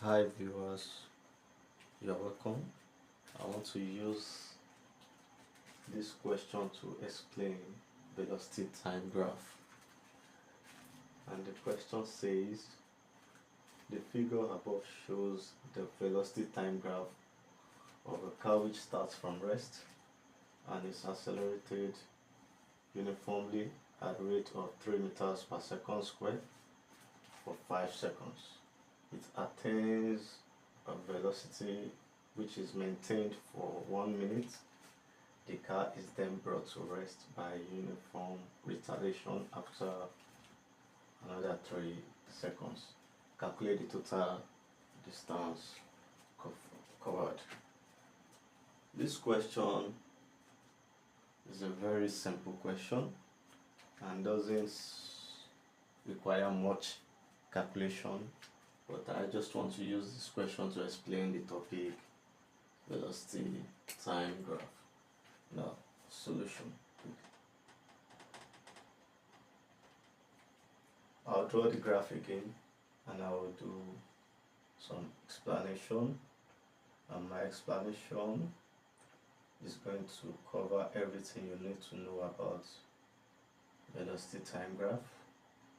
Hi viewers, you're welcome. I want to use this question to explain velocity time graph. And the question says, the figure above shows the velocity time graph of a car which starts from rest and is accelerated uniformly at a rate of 3 meters per second squared for 5 seconds. It attains a velocity which is maintained for 1 minute. The car is then brought to rest by uniform retardation after another 3 seconds. Calculate the total distance covered. This question is a very simple question and doesn't require much calculation, but I just want to use this question to explain the topic velocity time graph. Now, solution. I'll draw the graph again and I will do some explanation, and my explanation is going to cover everything you need to know about velocity time graph.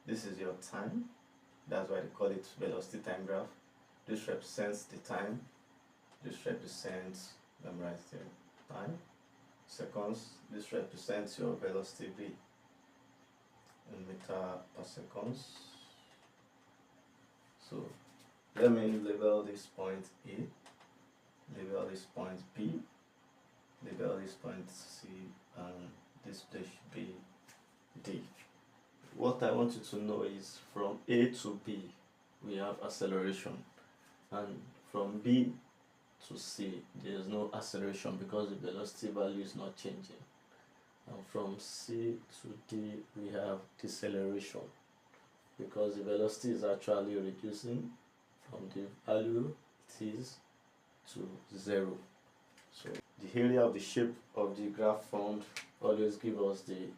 This is your time. That's why they call it velocity time graph. This represents the time. This represents, let me write here, time, seconds. This represents your velocity v in meter per seconds. So let me label this point A, label this point B, label this point C, and this place should be D. What I want you to know is from A to B we have acceleration, and from B to C there is no acceleration because the velocity value is not changing, and from C to D we have deceleration because the velocity is actually reducing from the value it is to 0. So the area of the shape of the graph formed always give us the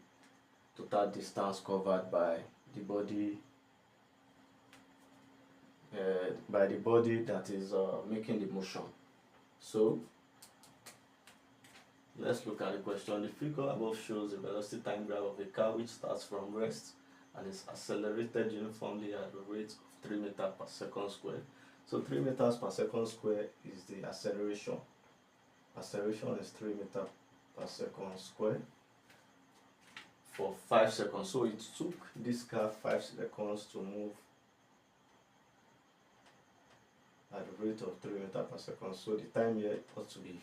total distance covered by the body that is making the motion. So let's look at the question. The figure above shows the velocity time graph of a car which starts from rest and is accelerated uniformly at a rate of 3 meters per second squared. So 3 meters per second squared is the acceleration. Acceleration is 3 meters per second squared for 5 seconds. So it took this car 5 seconds to move at a rate of 3 meters per second. So the time here ought to be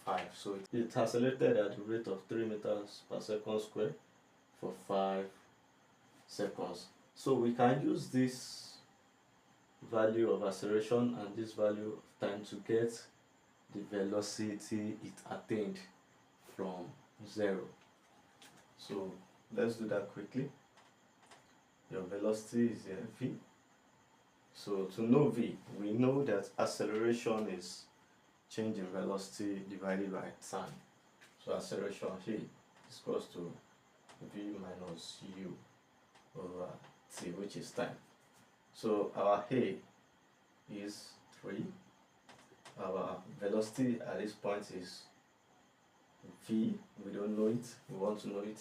5. So it accelerated at a rate of 3 meters per second squared for 5 seconds. So we can use this value of acceleration and this value of time to get the velocity it attained from 0. So let's do that quickly. Your velocity is v. So to know v, we know that acceleration is change in velocity divided by time. So acceleration here is equals to v minus u over t, which is time. So our a is 3. Our velocity at this point is v. We don't know it. We want to know it.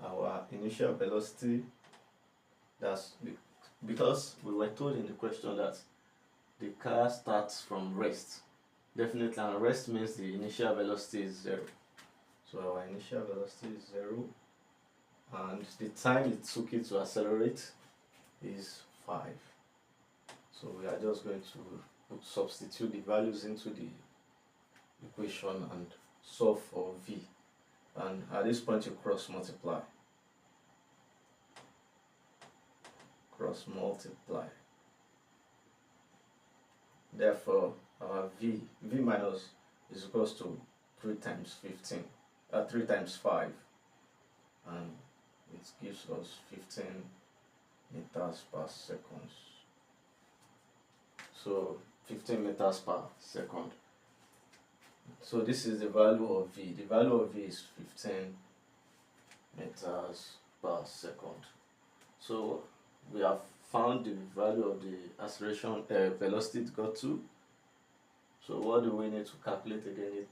Our initial velocity, that's because we were told in the question that the car starts from rest. Definitely, and rest means the initial velocity is 0. So our initial velocity is 0, and the time it took it to accelerate is 5. So we are just going to substitute the values into the equation and solve for v. And at this point you cross multiply. Cross multiply. Therefore, our v minus is equals to 3 times 15, 3 times 5, and it gives us 15 meters per second. So 15 meters per second. So this is the value of v. The value of v is 15 meters per second. So we have found the value of the acceleration velocity it got to. So what do we need to calculate again?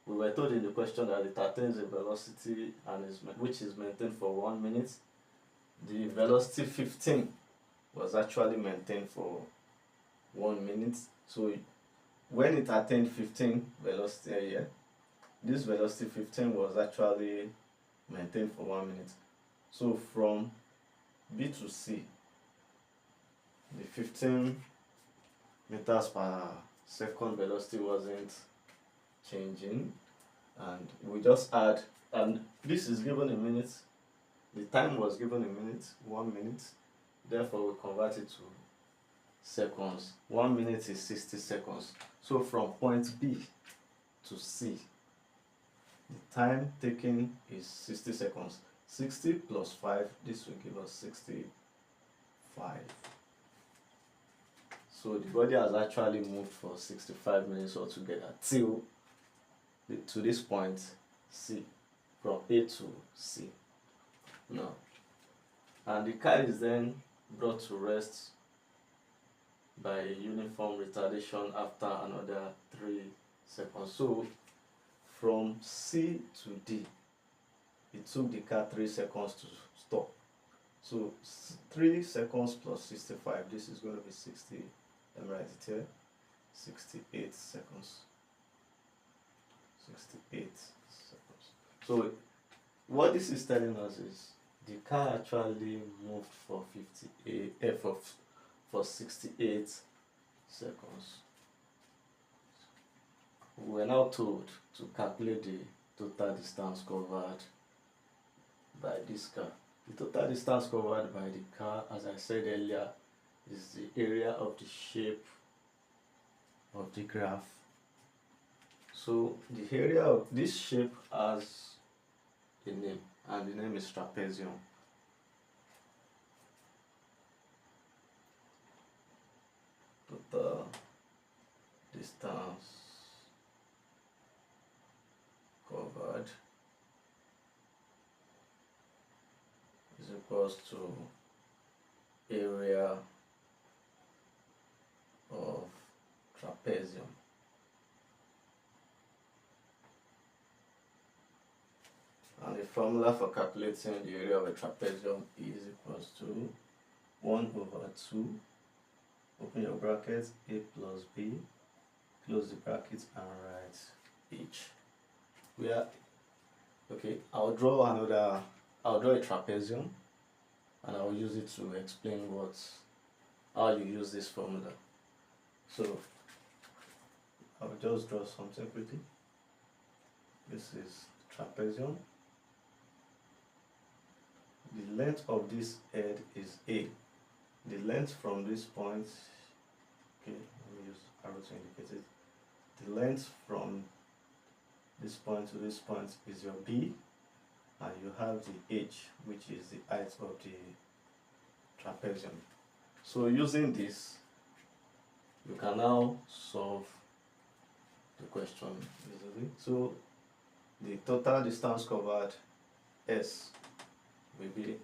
We were told in the question that it attains a velocity and which is maintained for 1 minute. The velocity 15 was actually maintained for 1 minute. So when it attained 15 velocity here, this velocity 15 was actually maintained for 1 minute. So from B to C, the 15 meters per second velocity wasn't changing, and we just add, and this is given in minutes, the time was given in minutes, 1 minute, therefore we convert it to seconds. 1 minute is 60 seconds. So from point B to C, the time taken is 60 seconds. 60 plus 5, this will give us 65. So the body has actually moved for 65 minutes altogether till to this point C, from A to C. Now, and the car is then brought to rest by a uniform retardation after another 3 seconds. So from C to D, it took the car 3 seconds to stop. So 3 seconds plus 65, this is going to be 60. Let me write it here. 68 seconds. 68 seconds. So what this is telling us is the car actually moved for 68 seconds. We are now told to calculate the total distance covered by this car. The total distance covered by the car, as I said earlier, is the area of the shape of the graph. So the area of this shape has a name, and the name is trapezium. Total distance covered is equals to area of trapezium. And the formula for calculating the area of a trapezium is equals to 1 over 2, open your brackets, A plus B, close the brackets and write H. Okay, I'll draw a trapezium, and I'll use it to explain how you use this formula. So I'll just draw something quickly. This is trapezium. The length of this head is A. The length from this point, okay, let me use arrow to indicate it. The length from this point to this point is your B, and you have the H, which is the height of the trapezium. So using this, you can now solve the question easily. So the total distance covered, S, will be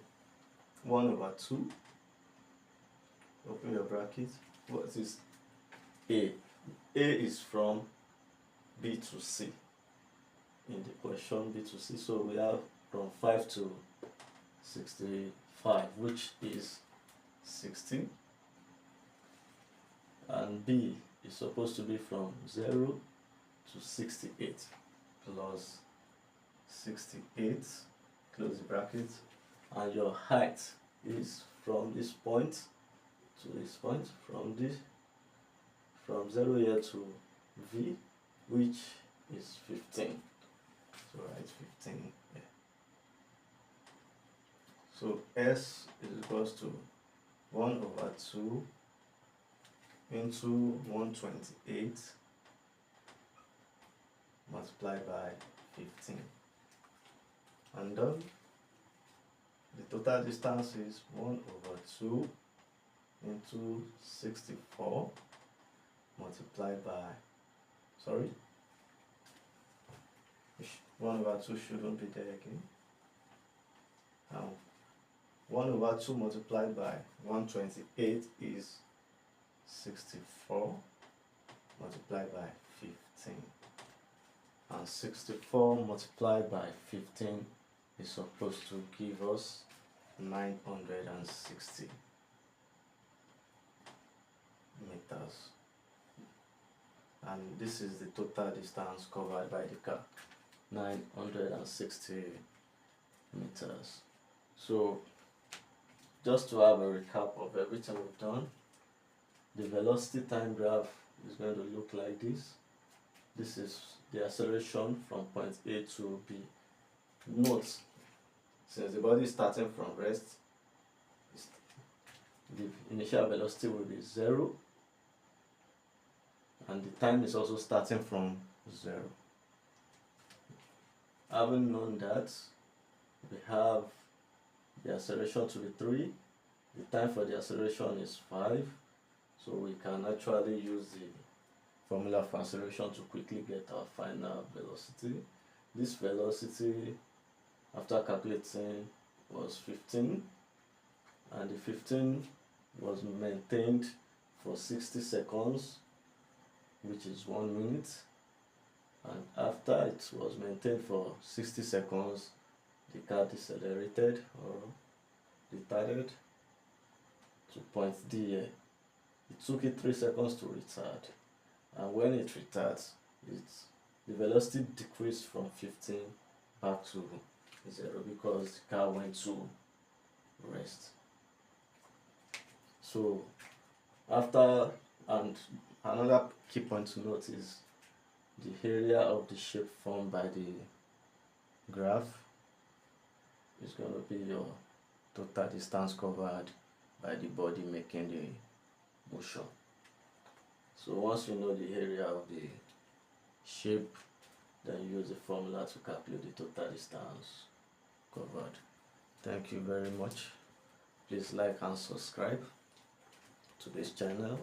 1 over 2, open your bracket. What is A? A is from B to C in the question, B to C. So we have from 5 to 65, which is 60. And B is supposed to be from 0 to 68 plus 68, close the bracket, and your height is from this point to this point, from 0 here to V, which is 15. So write 15 here. So S is equals to 1 over 2 into 128 multiplied by 15. And then the total distance is 1 over 2 into 64 multiplied by, 1 over 2 shouldn't be there again. Now 1/2 multiplied by 128 is 64 multiplied by 15. And 64 multiplied by 15 is supposed to give us 960 meters. And this is the total distance covered by the car, 960 meters. So just to have a recap of everything we've done, the velocity time graph is going to look like this. This is the acceleration from point A to B. Note, since the body is starting from rest, the initial velocity will be 0, and the time is also starting from 0. Having known that, we have the acceleration to be 3, the time for the acceleration is 5, so we can actually use the formula for acceleration to quickly get our final velocity. This velocity, after calculating, was 15, and the 15 was maintained for 60 seconds, which is 1 minute, and after it was maintained for 60 seconds, the car decelerated or retarded to point D here. It took it 3 seconds to retard, and when it retards, the velocity decreased from 15 back to 0 because the car went to rest. So after, and another key point to note is the area of the shape formed by the graph is going to be your total distance covered by the body making the motion. So once you know the area of the shape, then use the formula to calculate the total distance covered. Thank you very much. Please like and subscribe to this channel.